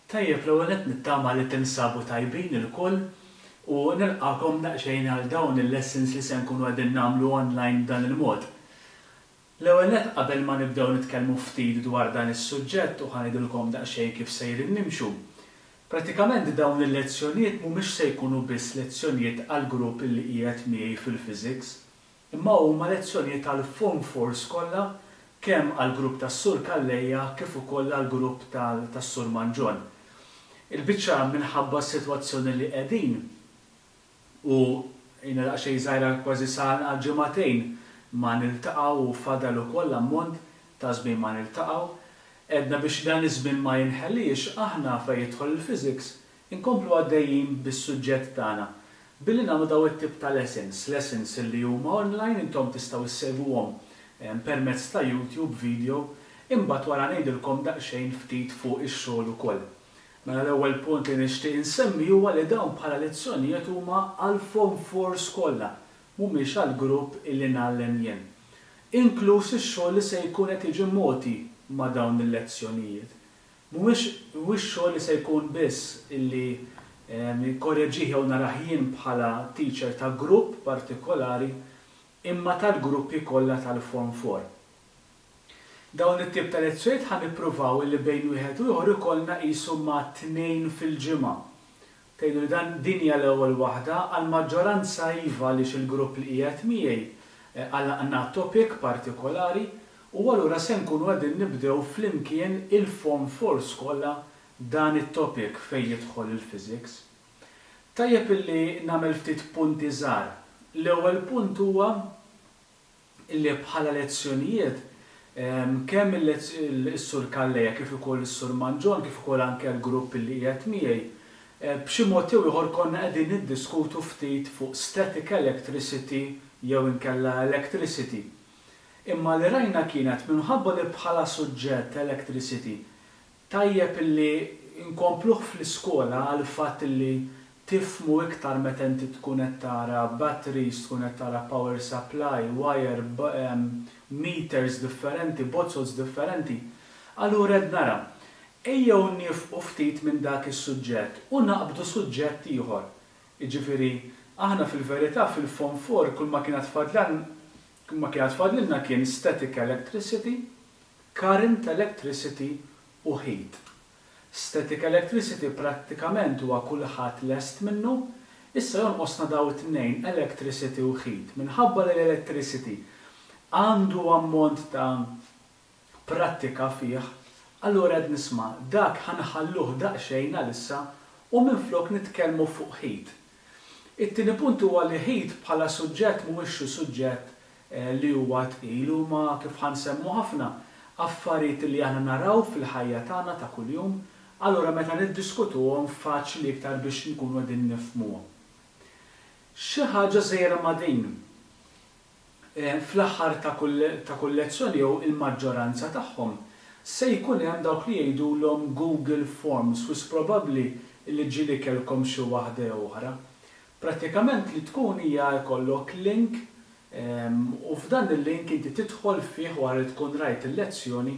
Tajjeb, l-ewwel qed nittama li tinsabu tajbin il-kull u nilqakom daqsxejn għal dawn il-lessons li se nkunu qegħdin nagħmlu online b'dan il-mod. L-ewwel nett qabel ma nibdew nitkellmu ftit dwar dan is-suġġett u ħanidilkom daqsxejn kif sejrin nimxu. Pratikament dawn il-lezzjonijiet mhumiex se jkunu biss lezzjonijiet għall grupp li qiegħed miegħi fil-physics, imma huma lezzjonijiet għall Form 4 kollha kemm għall grupp tas-Sur Kallejja kif ukoll għall grupp tas-Sur Manġon. Il-biċċa minħabba s-sitwazzjoni li qegħdin u jiena daqsxejn żgħira kważi sal għal ġimagħtejn ma niltaqgħu u fadal ukoll ammont ta' żmien ma niltaqgħu, qedna biex dan iż-żmien ma jinħellix aħna fejn jidħol il-physics inkomplu għaddejjin bis-suġġett tagħna billi nagħmlu daw it-tip ta' lessons li huma online intom tistgħu issegwuhom permezz ta' YouTube video imbagħad wara ngħidilkom daqsxejn ftit fuq ix-xogħol ukoll. Mela l-ewwel punt li nixtieq insemmi huwa li dawn bħala lezzjonijiet huma għall Form 4 kollha, mhumiex għall grupp illi nagħlem jien. Inkluż ix-xogħol li se jkun qed jiġi mogħti ma' dawn il-lezzjonijiet. Mhuwiex xogħol li se jkun biss illi korreġih jew narah jien bħala teacher ta' grupp partikolari imma tal-gruppi kollha tal-Form 4. Dawn it-tip ta' lezzjonijiet ħan nippruvaw li bejn wieħed u ieħor ikollna qisu ma' 2 fil-ġimgħa. Tgħidu li dan din hija l-ewwel waħda għall maġġoranza iva għaliex il-grupp li qiegħed miegħi għandna topic partikolari u allura se nkunu qegħdin nibdew flimkien il-Form 4 kollha dan it-topic fejn jidħol il-physics. Tajjeb illi nagħmel ftit punti żgħar. L-ewwel punt huwa illi bħala lezzjonijiet kemm is-Sur Kallejja kif ukoll is-Sur Manġon kif ukoll anke l-grupp li qiegħed miegħi b'xi mod jew ieħor konna qegħdin niddiskutu ftit fuq static electricity jew inkella electricity. Imma li rajna kienet minħabba li bħala suġġett electricity tajjeb illi nkompluh fl-iskola għal fatt illi tifhmu iktar meta inti tkun qed tara batteries, tkun qed tara power supply, wire, meters differenti, bozzos differenti. Allura qed nara ejjew nifqu ftit minn dak is-suġġett u naqbdu suġġett ieħor. Jiġifieri aħna fil-verità fil-Form 4 kull ma kienet fadlilna kien static electricity, current electricity u heat. Static electricity prattikament huwa kulħadd lest minnu, issa jonqosna daw it-tnejn electricity u heat. Minħabba li l-electricity għandu ammont ta' prattika fih, allura qed nisma' dak ħanħalluh daqsxejn għalissa u minflok nitkellmu fuq heat. It-tieni punt huwa li heat bħala suġġett mhuwiex xi suġġett li huwa tqil huma kif ħansemmu ħafna affarijiet li aħna naraw fil-ħajja tagħna ta' kuljum, allura meta niddiskutuhom faċli iktar biex nkunu qegħdin nifhmuhom. Xi ħaġa żgħira ma' din. Fl-aħħar ta' kull lezzjoni jew il-maġġoranza tagħhom se jkun hemm dawk li jgħidulhom Google Forms wis probabbli li ġieli kellkom xi waħda jew oħra. Prattikament li tkun hija jkollok link u f'dan il-link inti tidħol fih wara li tkun rajt il-lezzjoni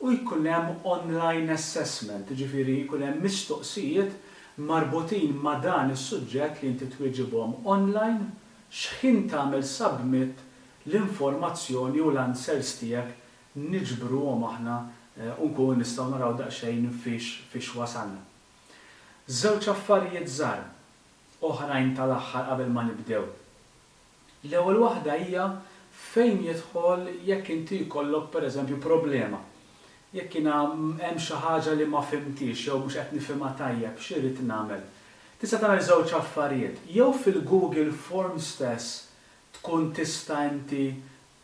u jkun hemm online assessment, jiġifieri jkun hemm mistoqsijiet marbutin ma' dan is-suġġett li inti twieġibhom online x'ħin tagħmel submit l-informazzjoni u l-answers tiegħek niġbruhom aħna u nkunu nistgħu naraw daqsxejn fiex wasalna. Żewġ affarijiet żgħar oħrajn tal-aħħar qabel ma nibdew. L-ewwel waħda hija fejn jidħol jekk inti jkollok pereżempju problema. Jekk jiena hemm xi ħaġa li ma fimtix jew mhux qed nifhimha tajjeb x'irid nagħmel. Tista' tagħmel żewġ affarijiet. Jew fil-Google Forms stess tkun tista' inti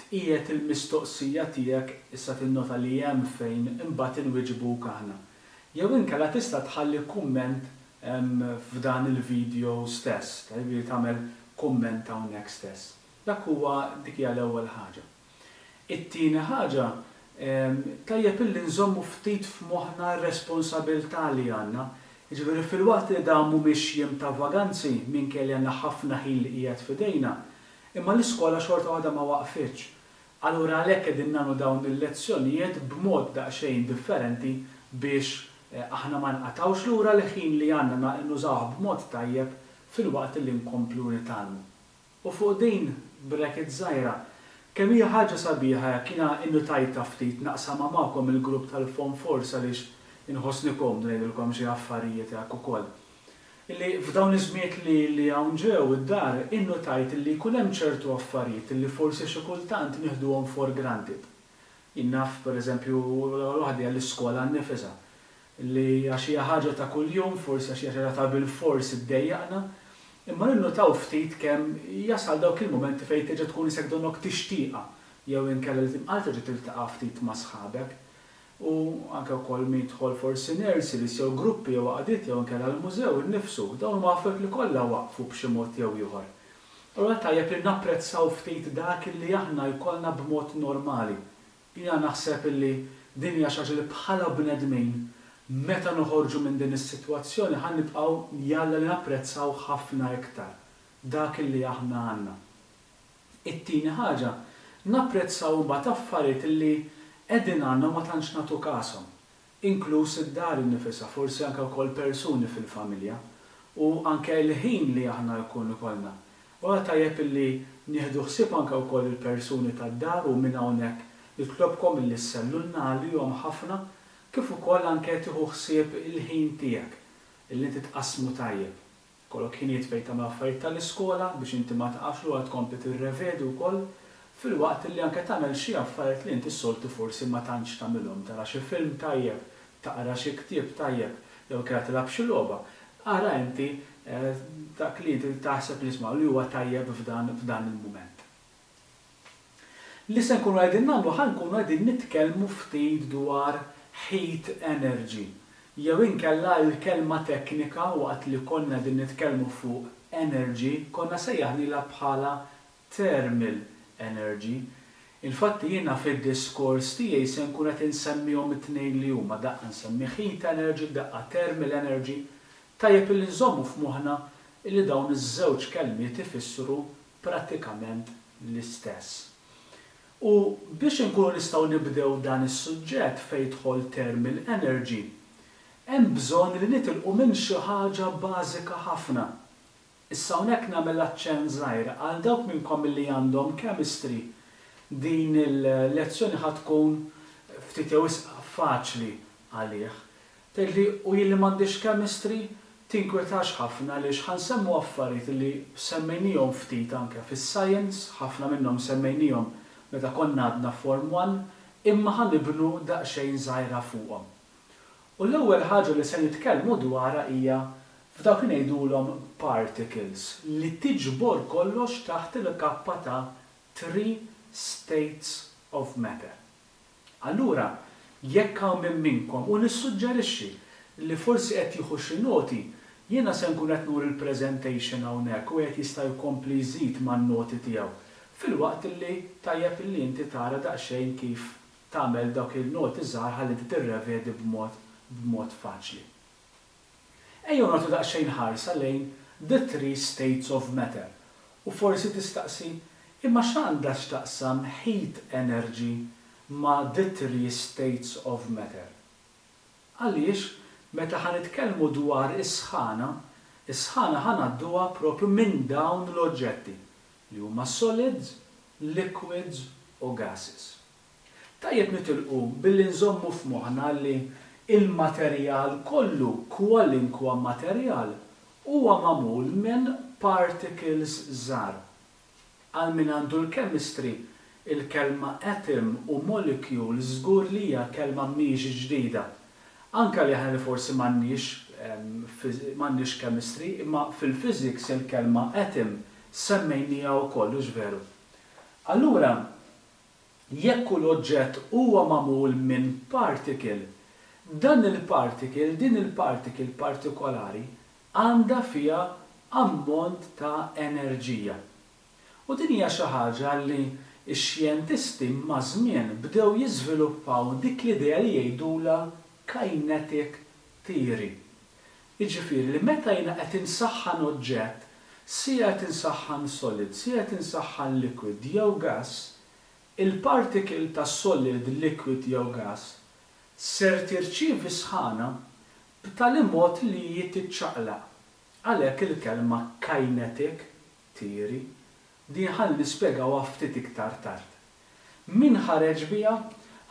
tqiegħed il-mistoqsija tiegħek issa tinnota li hemm fejn imbagħad inwiġbuk aħna. Jew inkella tista' tħalli kumment f'dan il-video stess, tagħmel kumment hawnhekk stess. Dak huwa dik hija l-ewwel ħaġa. It-tieni ħaġa tajjeb illi nżommu ftit f'moħħna r-responsabbiltà li għandna. Jiġifieri fil-waqt li dawn mhumiex jiem ta' vaganzi minkejja li għandna ħafna ħin li qiegħed f'idejna, imma l-iskola xorta waħda ma waqfitx. Allura għalhekk qegħdin nagħmlu dawn il-lezzjonijiet b'mod daqsxejn differenti biex aħna ma nqatawx lura l-ħin li għandna nużawh b'mod tajjeb fil-waqt li nkomplu nitalmu. U fuq din bracket żgħira, kemm hija ħaġa sabiħa kiena innutajta ftit naqsama magħkom il-grupp tal-Fon Force għaliex inħossni komdu ngħidilkom xi affarijiet hekk ukoll. Illi f'dawn iż-żmiet li hawn ġew id-dar innutajt illi jkun hemm ċertu affarijiet illi forsi xi kultant nieħduhom for granted. Innaf pereżempju waħdi għall-iskola nnifisha li għax hija ħaġa ta' kuljum, forsi għax hija ħaġa ta' bil-fors iddejjaqna, imma ninnutaw ftit kemm jasal dawk il-momenti fejn tiġi tkun isek donnok tixtieqa jew inkella li timqal tiġi tiltaqa' ftit ma' sħabek. U anke wkoll min jidħol forsi nurseries jew gruppi jew għaqdiet jew inkella l-mużew innifsu, dawn huma affarijiet li kollha waqfu b'xi mod jew ieħor. Allura tajjeb li napprezzaw ftit dak li aħna jkollna b'mod normali. Jiena naħseb illi din hija xi ħaġa li bħala bnedmin meta noħorġu minn din is-sitwazzjoni ħan nibqgħu jalla li napprezzaw ħafna iktar dak li aħna għandna. It-tieni ħaġa, napprezzaw mbagħad affarijiet li qegħdin għandna ma tantx nagħtu kasom, inkluż id-dar innifisha, forsi anke wkoll persuni fil-familja u anke l-ħin li aħna jkun ikollna. Wara tajjeb illi nieħdu ħsieb anke wkoll il-persuni tad-dar u minn hawnhekk nitlobkom illi ssellulna għalihom ħafna kif ukoll anke tieħu ħsieb il-ħin tiegħek illi titqasmu tajjeb. Kollok ħinijiet fejn tagħmel affarijiet tal-iskola biex inti ma taqafx lura tkompli tirrevedu wkoll fil-waqt li anke tagħmel xi affarijiet li inti s-soltu forsi ma tantx tagħmilhom, tara xi film tajjeb, taqra xi ktieb tajjeb jew kera tilab xi logħba. Ara inti dak li inti taħseb li isma' li huwa tajjeb f'dan il-mument. Li se nkunu qegħdin nagħmlu ħankunu qegħdin nitkellmu ftit dwar heat energy. Jew inkella l-kelma teknika waqt li konna din nitkellmu fuq energy konna sejjaħnilha bħala thermal energy. Infatti jiena fid-diskors tiegħi se nkun qed insemmihom it-tnejn li huma daqqa nsemmi heat energy, daqqa thermal energy, tajjeb li nżommu f'moħħna li dawn iż-żewġ kelmiet ifissru prattikament l-istess. U biex inkunu nistgħu nibdew dan is-suġġett fejn jidħol thermal energy, hemm bżonn li nitilqu minn xi ħaġa bażika ħafna. Issa hawnhekk nagħmel aċċenn żgħir għal dawk minnkom li għandhom chemistry din il-lezzjoni ħad tkun ftit jew faċli għalih. Tgħidli u jien li m'għandix chemistry tinkwetax ħafna għaliex ħansemmu affarijiet li semmejnihom ftit anke fis-science, ħafna minnhom semmejnihom meta konna għadna Form 1, imma ħanibnu daqsxejn żgħira fuqhom. U l-ewwel ħaġa li se nitkellmu dwarha hija f'dawk li ngħidulhom particles li tiġbor kollox taħt il-kappa ta' 3 states of matter. Allura, jekk hawn minn minnkom u nissuġġerixxi li forsi qed jieħu xi noti, jiena se nkun qed nur il-presentation hawnhekk u qed jista' jkompli jżid man-noti tiegħu. Fil-waqt li tajjeb li inti tara daqsxejn kif tagħmel dawk il-noti żgħar ħalli tirrevedi b'mod faċli. Ejjew nagħtu daqsxejn ħarsa lejn the 3 states of matter. U forsi tistaqsi imma x'għandha x'taqsam heat energy ma' the 3 states of matter. Għaliex meta ħanitkellmu dwar is-sħana ħanadduha propju minn dawn l-oġġetti li huma solids, liquids u gases. Tajjeb nitilqu billi nżommu f'moħħna li il-materjal kollu, kwalinkwa materjal, huwa magħmul minn particles żgħar. Għal min għandu l-chemistry, il-kelma atom u molecule żgur li hija kelma mhix ġdida. Anke li aħna forsi m'għandniex chemistry, imma fil-physics il-kelma atom semmejnija wkoll veru. Allura, jekk l-oġġett huwa magħmul minn particle, din il-particle partikolari għandha fiha ammont ta' enerġija. U din hija xi ħaġa li x-xjentisti ma' żmien bdew jiżviluppaw dik l-idea li jgħidula kinetic theory. Jiġifieri li meta jiena qed insaħħan oġġett sija tinsaħħan solid, sija tinsaħħan liquid jew gas, il-particle ta' solid, liquid jew gas ser tirċievi sħana b'tali mod li jitċaqlaq. Għalhekk il-kelma kinetic theory din ħalli nispjegaw ftit iktar tard. Min ħareġ biha?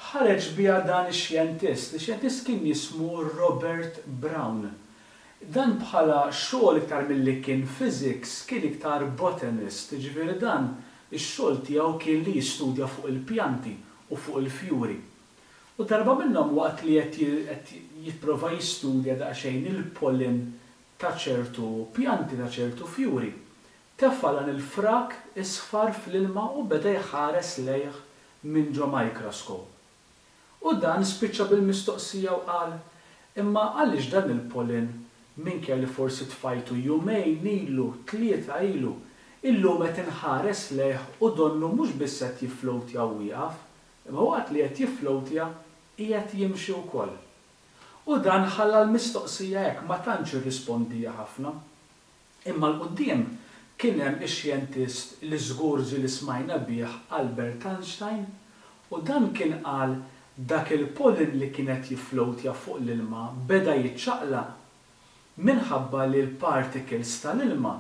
Ħareġ biha dan ix-xjentist. Ix-xjentist kien jismu Robert Brown. Dan bħala xogħol iktar milli kien physics kien iktar botanist, ġifieri dan ix-xogħol tiegħu kien li jistudja fuq il-pjanti u fuq il-fjuri. U darba minnhom waqt li qed jipprova jistudja daqsxejn il-pollen ta' ċertu pjanti ta' ċertu fjuri. Teffalan il-frak isfar fl-ilma u beda jħares lejh minn ġo mikroskop. U dan spiċċa bil-mistoqsija u qal, imma għaliex dan il-pollen minkejja li forsi tfajtu jumejn ilu, 3 ilu, illum qed inħares lejh u donnu mhux biss qed jifflowtja u wieqaf, imma waqt li qed jifflowtja qiegħed jimxi wkoll. U dan ħalla l-mistoqsija hekk ma tantx irrispondija ħafna. Imma l-qudiem kien hemm ix-xjentist li żgurżi li smajna bih Albert Einstein u dan kien qal dak il-pollen li kienet jifflowtja fuq l-ilma beda jiċċaqlaq minħabba li l-particles tal-ilma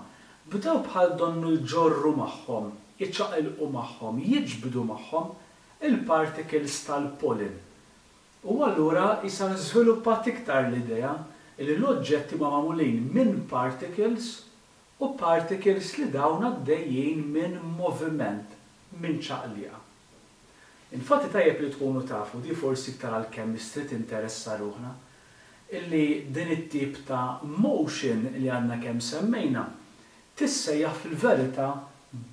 bdew bħal donnu jġorru magħhom, jiċċaqilqu magħhom, jiġbdu magħhom il-particles tal-pollen. U allura issa żviluppat iktar l-idea li l-oġġetti ma magħmulin minn particles u particles li dawn għaddejjin minn moviment, minn ċaqliqa. Infatti tajjeb li tkunu tafu di forsi iktar għal-chemistry tinteressa ruħna, illi din it-tip ta' motion li għandna kemm semmejna tissejjaħ fil-verità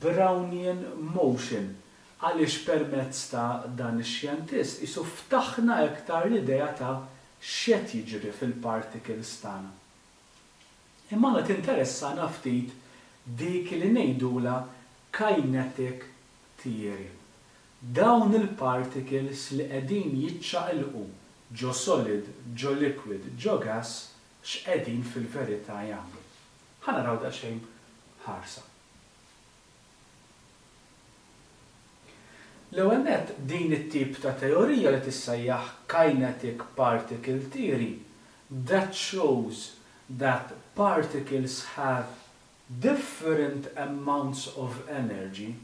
Brownian motion għaliex permezz ta' dan ix-xjentist isu ftaħna iktar l-idea ta' x'qed jiġri fil-particles tagħna. Imma tinteressana ftit dik li ngħidula kinetic theory. Dawn il-particles li qegħdin jiċċaqilqu ġo solid, ġo liquid, ġo gas, x'qegħdin fil-verità jagħmlu. Ħanaraw daqsxejn ħarsa. L-ewwel nett din it-tip ta' teorija li tissejjaħ kinetic particle theory that shows that particles have different amounts of energy.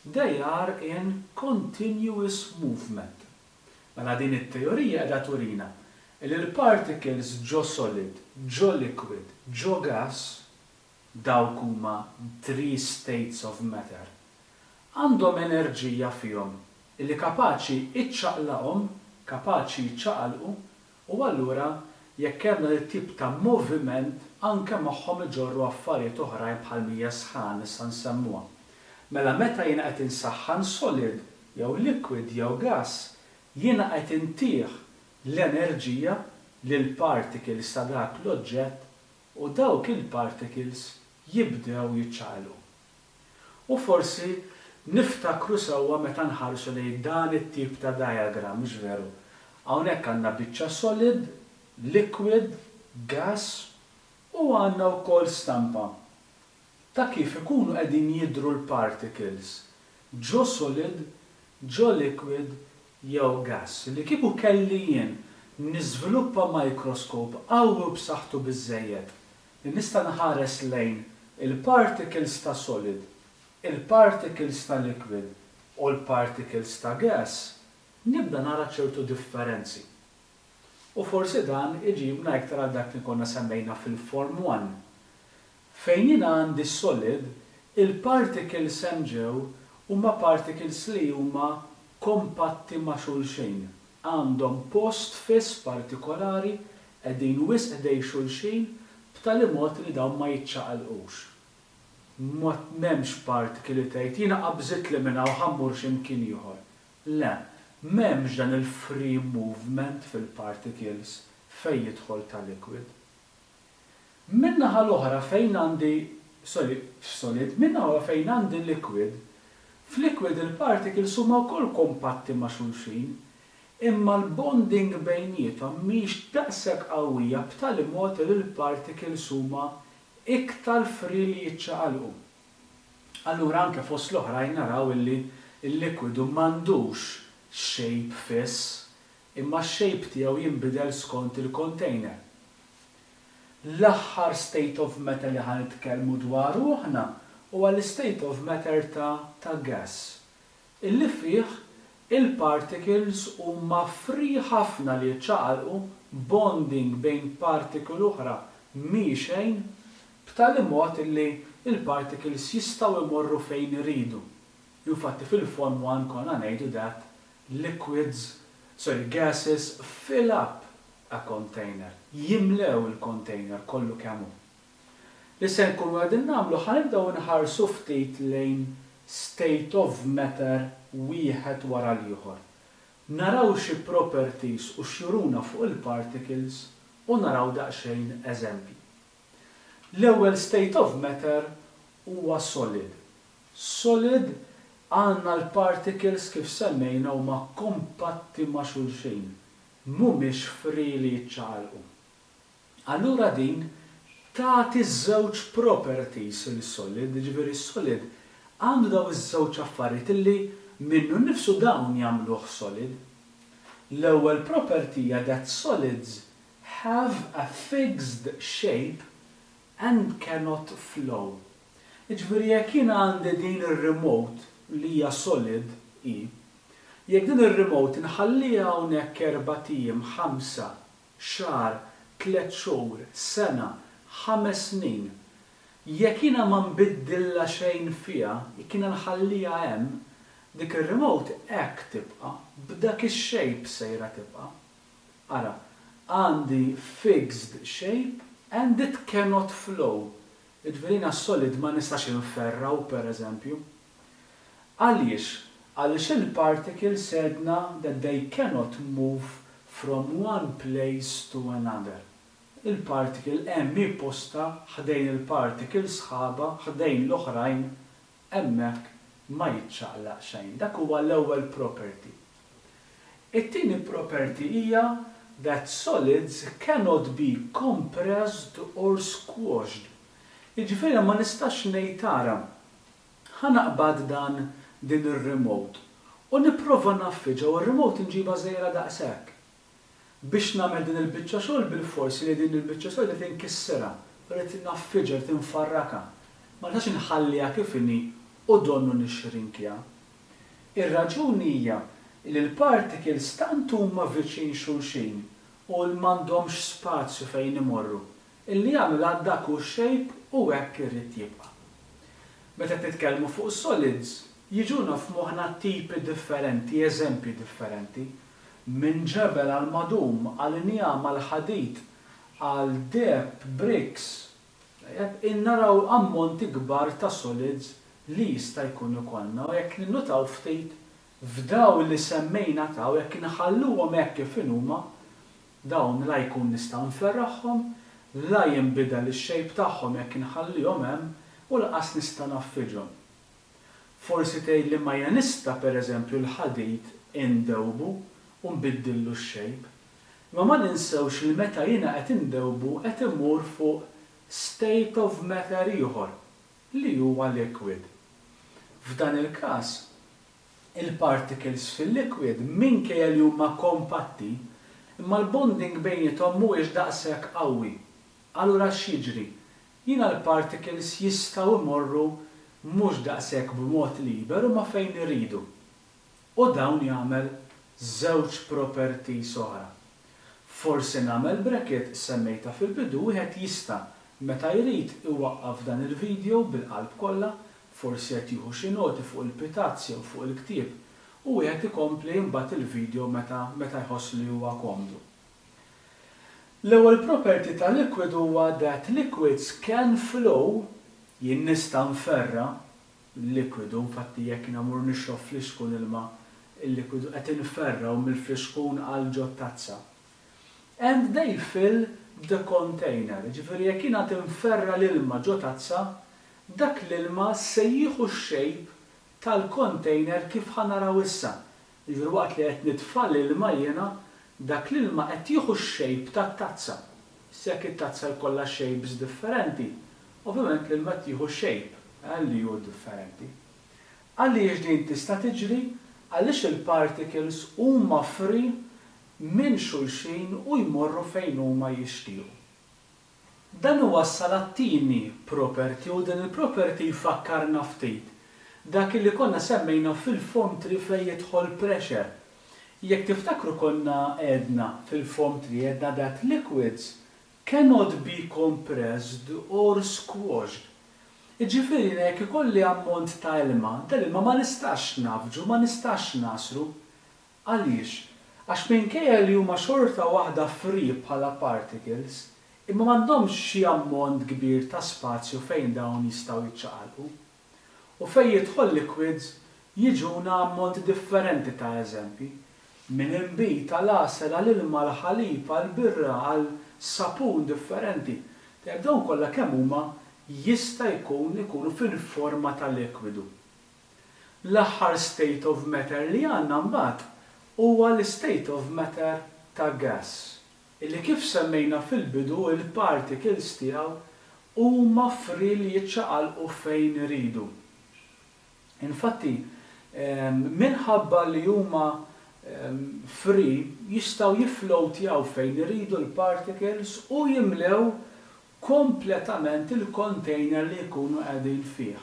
They are in continuous movement. Mela din it-teorija qiegħda turina li l-particles ġo solid, ġo liquid, ġo gas dawk huma 3 states of matter. Għandhom enerġija fihom li kapaċi iċċaqlaqhom, kapaċi jiċċaqalqu u allura jekk hemm il-tip ta' moviment anke magħhom iġorru affarijiet oħrajn bħal mija sħan issa nsemmuha. Mela meta jiena qed insaħħan solid jew liquid jew gas, jiena qed intih l-enerġija lil particles ta' dak l-oġġett u dawk il-particles jibdew jiċċaqalqu. U forsi niftakru sewwa meta nħarsu lejn dan it-tip ta' diagram, mhux veru. Hawnhekk għandna biċċa solid, liquid, gas u għandna wkoll stampa ta' kif ikunu qegħdin jidhru l-particles ġo solid, ġo liquid jew gas. Li kieku kelli jien niżviluppa mikroskop qawwi b'saħħtu biżżejjed li nista' nħares lejn il-particles ta' solid, il-particles ta' liquid u l-particles ta' gas, nibda nara ċertu differenzi. U forsi dan iġibna iktar għal dak li konna semmejna fil-Form 1. Fejn jiena għandi solid, il-particles hemm ġew huma particles li huma kompatti ma' xulxejn. Għandhom post fiss partikolari qegħdin wisq ħdej xulxin b'tali mod li dawn ma jiċċaqalqux. M'hemmx particle li tgħid jiena qabżit li minn hawn ħammur x'imkien ieħor. Le, m'hemmx dan il-free movement fil-particles fejn jidħol ta' liquid. Min-naħa l-oħra fejn għandi solid, min-naħa fejn għandi liquid, f'liquid il-particles huma wkoll kompatti ma' xulxin, imma l-bonding bejniethom mhix daqshekk qawwija b'tali mod li l-particles huma iktar free li jiċċaqalqu. Allura anke fost l-oħrajn naraw illi l-liquidu m'għandux shape fiss, imma x-shape tiegħu jinbidel skont il-container. L-aħħar state of matter li ħan nitkellmu dwaru aħna huwa l-state of matter ta' gas. Illi fih il-particles huma free ħafna li ċaqalqu bonding bejn particle oħra xejn b'tali mod illi il-particles jistgħu jmorru fejn iridu. Infatti fil-Form 1 konna ngħidu that gases fill up a container, jimlew il-container kollu kemm hu. Li se nkunu qegħdin nagħmlu ħanibdew nħarsu ftit lejn state of matter wieħed wara l-ieħor. Naraw xi properties u x'juruna fuq il-particles u naraw daqsxejn eżempji. L-ewwel state of matter huwa solid. Solid għandna l-particles kif semmejna huma kompatti ma' xulxin, mhumiex free li jiċċaqalqu. Allura din tagħti żewġ properties il-solid, ġifieri solid għandu daw iż-żewġ affarijiet illi minnu nnifsu dawn jagħmluh solid. L-ewwel property hija that solids have a fixed shape and cannot flow. Ġifieri jekk jien għandi din ir-remote li hija solid hi, jekk din ir-remote inħalliha hawnhekk 4 tiem, 5, xahar, 3 xhur, sena, 5 snin, jekk jiena ma nbiddilha xejn fiha, jekk jiena nħalliha hemm, dik ir-remote hekk tibqa' b'dak ix-shape sejra tibqa'. Ara, għandi fixed shape and it cannot flow. Ġifieri solid ma nistax inferraw pereżempju. Għaliex? Għaliex il-particles sedna that they cannot move from one place to another. Il-particle hemm posta ħdejn il-particle sħaba ħdejn l-oħrajn hemmhekk ma jiċċaqlaq xejn. Dak huwa l-ewwel property. It-tieni property hija that solids cannot be compressed or squashed. Jiġifieri ma nistax ngħid tara ħanaqbad din ir-remote u nipprova naffiġa u r-remote inġiba żgħira daqshekk. Biex nagħmel din il-biċċa xogħol bil-forsi li din il-biċċa xogħol li tinkissirha, rid naffiġa tinfarraka. Ma nistax inħalliha kif inhi u donnu nixrinkja. Ir-raġuni hija li l-particles tant huma viċin xulxin u m'għandhomx spazju fejn imorru. Illi jagħmel dak hu shape u hekk irid jibqa'. Meta titkellmu fuq solids, jiġuna f'moħħna tipi differenti, eżempji differenti, minn ġebel għal madum, għal injam, għal ħadid, għal deb, bricks. Innaraw ammonti kbar ta' solids li jista' jkun ikollna u jekk ninnutaw ftit f'daw li semmejna taw jekk inħalluhom hekk kif huma, dawn la jkun nista' nferraħħom, la jinbidel ix-xejp tagħhom jekk inħallihom hemm u laqas nista' naffiġhom. Forsi tgħid li ma nista' pereżempju l-ħadid indewbu u nbiddillu x-xejp. Ma ninsewx li meta jiena qed indewbu qed imur fuq state of matter ieħor li huwa liquid. F'dan il-każ, il-particles fil-liquid minkejja li huma kompatti, imma l-bonding bejniethom mhuwiex daqshekk qawwi. Allura x'jiġri? Jiena l-particles jistgħu jmorru mhux daqshekk b'mod liberu ma fejn iridu. U dawn jagħmel żewġ properties oħra. Forsi nagħmel bracket semmejta fil-bidu wieħed jista' meta jrid iwaqqaf dan il-video bil-qalb kollha, forsi qed jieħu xi noti fuq il-pitazzi u fuq il-ktieb u wieħed ikompli mbagħad il-video meta jħoss li huwa komdu. L-ewwel property ta' liquid huwa that liquids can flow, jien nista' nferra l-liquidu, infatti jekk nagħmur nixrob fl-ixkun ilma, il-liquidu qed inferraw mill-fliskun għal ġo tazza. And they fill the container. Ġifieri jekk jiena tinferra l-ilma ġo tazza, dak l-ilma se jieħu x-shape tal-container kif ħanaraw issa. Ġifieri waqt li qed nitfa' l-ilma jiena, dak l-ilma qed jieħu x-shape tat-tazza. Sekk it-tazza jkollha shapes differenti, ovvjament l-ilma tieħu shape li hu differenti. Għaliex din tista' tiġri għaliex il-particles huma free minn xulxin u jmorru fejn huma jixtiequ. Dan wassal għat-tieni property u din il-property jfakkarna ftit. Dak li konna semmejna fil-foam tree fejn jidħol pressure. Jekk tiftakru konna għedna fil-foam tree għedna that liquids cannot be compressed or squashed. Iġifieri jekk ikolli ammont ta' ilma, dal-ilma ma nistax nafġu, ma nistax nasru. Għaliex? Għax minkejja li huma xorta waħda free bħala particles, imma m'għandhomx xi ammont kbir ta' spazju fejn dawn jistgħu jiċċaqalqu. U fejn jidħol liquids jiġuna ammont differenti ta' eżempji. Minn imbit tal-għasel għall-ilma l-ħalib għall-birra għall-sapun differenti. Dawn kollha kemm huma jista' jkunu fil-forma ta' likwidu. L-aħħar state of matter li għandna mbagħad huwa l-state of matter ta' gas. Illi kif semmejna fil-bidu il-particles tiegħu huma free li jiċċaqalqu fejn iridu. Infatti, minħabba li huma free jistgħu jifflowtjaw fejn iridu l-particles u jimlew kompletament il-container li jkunu qegħdin fih.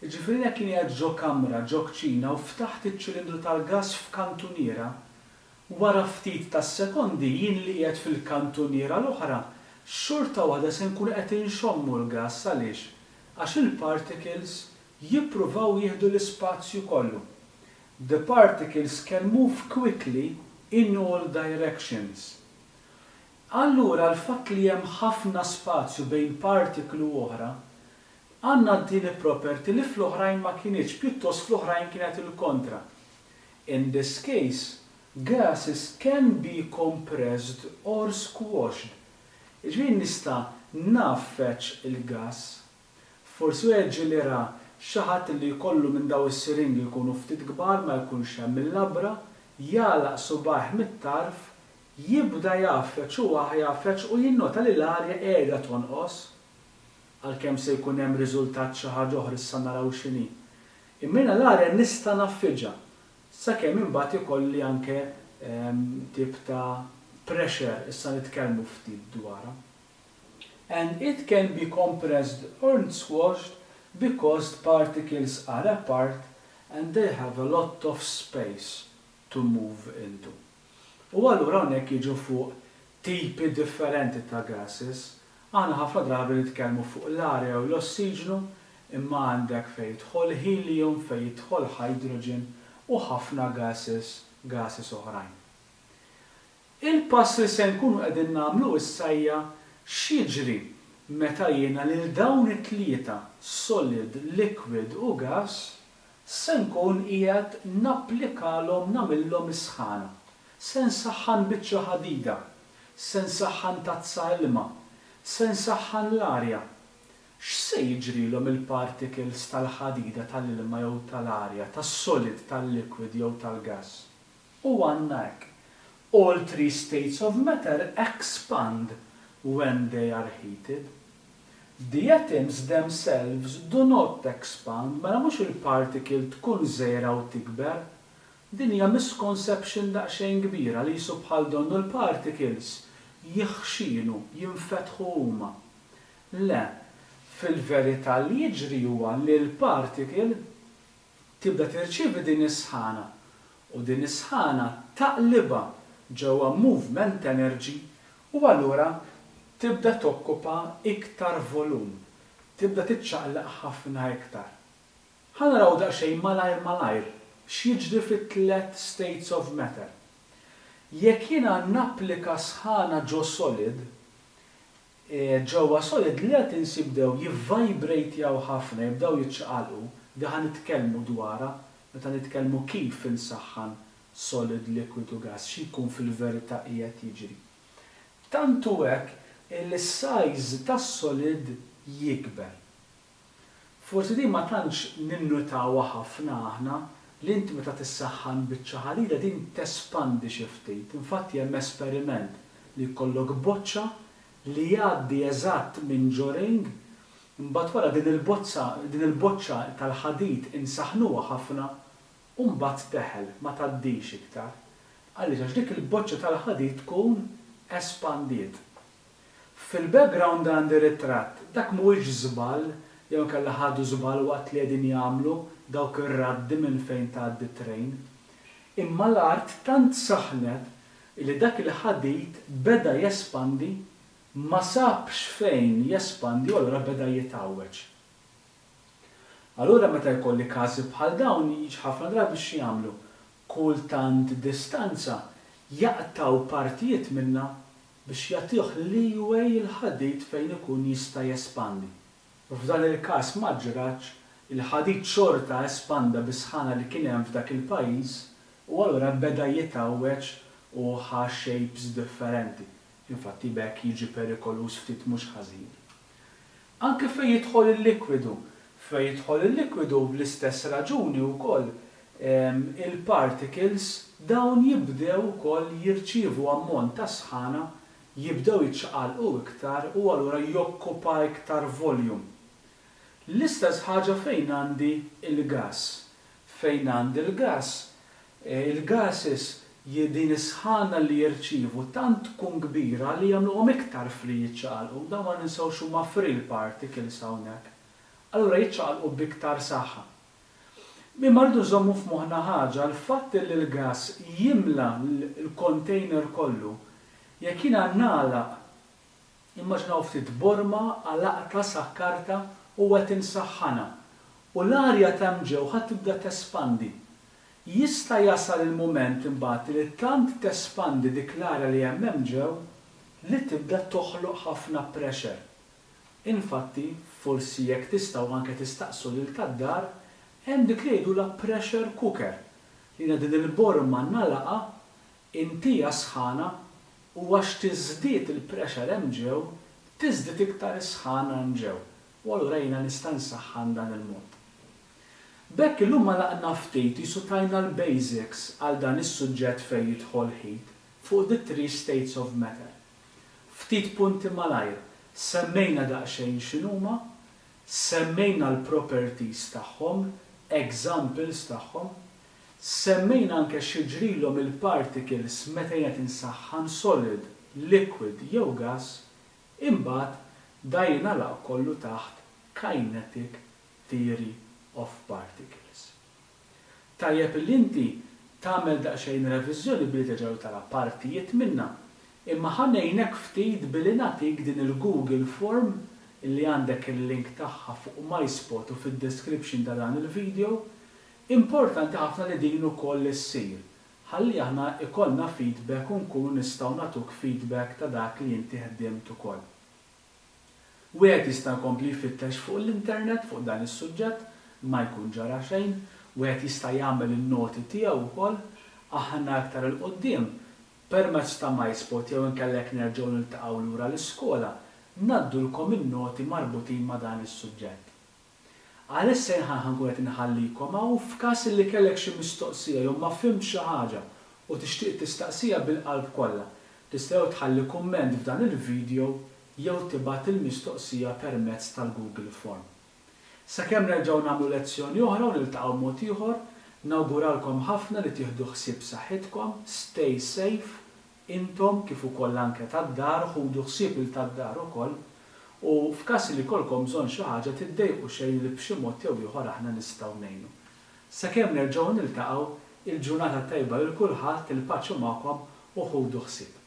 Ġifieri jekk kien qiegħed ġo kamra, ġo kċina u ftaħt iċ-ċilindru tal-gass f'kantuniera, wara ftit tas-sekondi jien li qiegħed fil-kantuniera l-oħra, xorta waħda se nkun qed inxommu l-gass għaliex? Għax il-particles jippruvaw jieħdu l-ispazju kollu. The particles can move quickly in all directions. Allura l-fatt li hemm ħafna spazju bejn partiklu oħra, għandna din il-property li fl-oħrajn ma kienx, pjuttost fl-oħrajn kienet il-kontra. In this case, gases can be compressed or squashed. Ġvien nista' naffeċ il-gas, forsi weġġi li ra xaħat li jkollu minn daw is-siringi jkunu ftit kbar ma jkunx hemm il-labra, jalaq subaħ mit-tarf, jibda jaffeċ u jaffeċ u jinnota li l-arja qiegħda tonqos għalkemm se jkun hemm riżultat xi ħaġa oħra issa naraw x'inhi. Imma l-arja nista' naffiġġa sakemm imbagħad ikolli anke tip ta' pressure issa nitkellmu ftit dwarha. And it can be compressed or squashed because the particles are apart and they have a lot of space to move into. U allura hawnhekk jiġu fuq tipi differenti ta' gases, għandna ħafna drabi nitkellmu fuq l-arja u l-ossiġnu, imma għandek fejn jidħol helium, fejn jidħol hydrogen u ħafna gases oħrajn. Il-pass li se nkunu qegħdin nagħmlu issa hija x'jiġri meta jiena lil dawn it-tlieta solid, liquid u gas se nkun qiegħed napplikalhom nagħmilhom isħana. Se nsaħħan biċċa ħadida, se nsaħħan tazza ilma, se nsaħħan l-arja. X'se jiġrilhom il-particles tal-ħadida tal-ilma jew tal-arja, tas-solid, tal-liquid jew tal-gas? U għandna hekk. All three states of matter expand when they are heated. The atoms themselves do not expand, mela mhux il-particle tkun żgħira u tikber. Din hija misconception daqsxejn kbira li jisu bħal donnu l-particles jixxinu, jinfetħu huma. Le, fil-verità li jiġri huwa li l-particle tibda tirċievi din is-sħana u din is-sħana taqlibha ġewwa movement energy u allura tibda tokkupa iktar volum, tibda tiċċaqlaq ħafna iktar. Ħanaraw daqsxejn malajr x'jiġri fit-tliet states of matter. Jekk jiena napplika sħana ġo solid, ġewwa solid li qed insibdew jivvibrejtjaw ħafna, jibdew jiċċaqalqu, diħa nitkellmu dwarha, meta nitkellmu kif insaħħan solid, liquid u gas, x'jkun fil-verità qiegħed jiġri. Tantu hekk il-size tas-solid jikber. Forsi din ma tantx ninnutawha ħafna aħna, li inti meta tissaħħan biċċa ħadida din tespandi xi ftit. Infatti hemm esperiment li jkollok boċċa li jgħaddi eżatt minn ġoring, imbagħad wara din il-boċċa tal-ħadid insaħħnuha ħafna u mbagħad teħel ma tgħaddix iktar. Għaliex għax dik il-boċċa tal-ħadid tkun espandiet. Fil-background għandi ritratt, dak mhuwiex żball, jew kellha ħadu żball waqt li qegħdin jagħmlu dawk ir-raddi minn fejn tgħaddi trejn. Imma l-art tant saħnet li dak il-ħadid beda jespandi ma sabx fejn jespandi u allura beda jitgħawweġ. Allura meta jkolli każi bħal dawn jiġi ħafna drabi x'jagħmlu kultant distanza jaqtaw partijiet minnha biex jagħtih leeway il-ħadid fejn ikun jista' jespandi. U f'dan il-każ ma ġrax il-ħadid xorta espanda bis-sħana li kien hemm f'dak il-pajjiż u allura beda jitgħawweġ u ħa shapes differenti. Infatti bekk jiġi perikolus ftit mhux ħażin. Anke fejn jidħol il-likwidu. Fejn jidħol il-likwidu bl-istess raġuni wkoll il-particles dawn jibdew ukoll jirċievu ammont ta' sħana jibdew jiċċaqalqu iktar u allura jokkupa iktar volume. L-istess ħaġa fejn għandi il-gas. Fejn għandi il-gases din is-sħana li jirċievu tant tkun kbira li jagħmluhom iktar free jiċċaqalqu, dawn ma ninsawx huma free particles hawnhekk. Allura jiċċaqalqu b'iktar saħħa. Imma rridu nżommu f'moħħna ħaġa l-fatt li l-gas jimla l-container kollu jekk jiena nagħlaq immaġinaw ftit borma għalaqta sakkarta u qed insaħħana u l-arja tamġew ħadd tibda tespandi. Jista' jasal il-mument imbagħad li tant tespandi dik l-arja li hemm ġew li tibda toħloq ħafna pressure. Infatti, forsi jekk tistgħu anke tistaqsu lil tad-dar, hemm dik li jgħidu la pressure cooker. Li din il-borma nagħlaqa intija sħana u għax tiżdied il-pressure hemm ġew, tiżdied iktar is-sħana hemm ġew. U allura jiena nista' nsaħħan dan il-mod. Bekk illum ma laqna ftit jisutajna l-basics għal dan is-suġġett fejn jidħol heat fuq the 3 states of matter. Ftit punti malajr, semmejna daqsxejn x'inhuma, semmejna l-properties tagħhom, examples tagħhom, semmejna anke x'jiġrilhom il-particles meta qed insaħħan solid, liquid jew gas, imbagħad dajna laq kollu taħt kinetic theory of particles. Tajjeb li inti tagħmel daqsxejn reviżjoni billi terġgħu tara partijiet minnha, imma ħanejnek ftit billi nagħtik din il-Google Form illi għandek il-link tagħha fuq MySpot u fid-description ta' dan il-video, importanti ħafna li din ukoll issir. Ħalli aħna ikollna feedback u nkunu nistgħu nagħtuk feedback ta' dak li inti ħeddimt ukoll. Wieħed jista' jkompli jfittex fuq l-internet fuq dan is-suġġett ma jkun ġara xejn, wieħed jista' jagħmel in-noti tiegħu wkoll aħna aktar il qudiem permezz ta' MySpot jew inkellek nerġgħu niltaqgħu lura l-iskola ngħaddulkom in-noti marbutin ma' dan is-suġġett. Għalissa ħankun qed inħallikom hawn f'każ li kellek xi mistoqsija jew ma fhimx xi ħaġa u tixtieq tistaqsija bil-qalb kollha, tistgħu tħalli kumment f'dan il-video jew tibgħat il-mistoqsija permezz tal-Google Form. Sakemm nerġgħu nagħmlu lezzjoni oħra u niltaqgħu mod ieħor, nawguralkom ħafna li tieħdu ħsieb saħħitkom, stay safe, intom kif ukoll anke tad-dar, ħudu ħsieb il tad-dar ukoll, u f'każ li jkollkom bżonn xi ħaġa tiddejqu xejn li b'xi mod jew ieħor aħna nistgħu ngħinu. Sakemm nerġgħu niltaqgħu, il-ġurnata tajba lil kulħadd, il-paċi magħkom u ħudu ħsieb.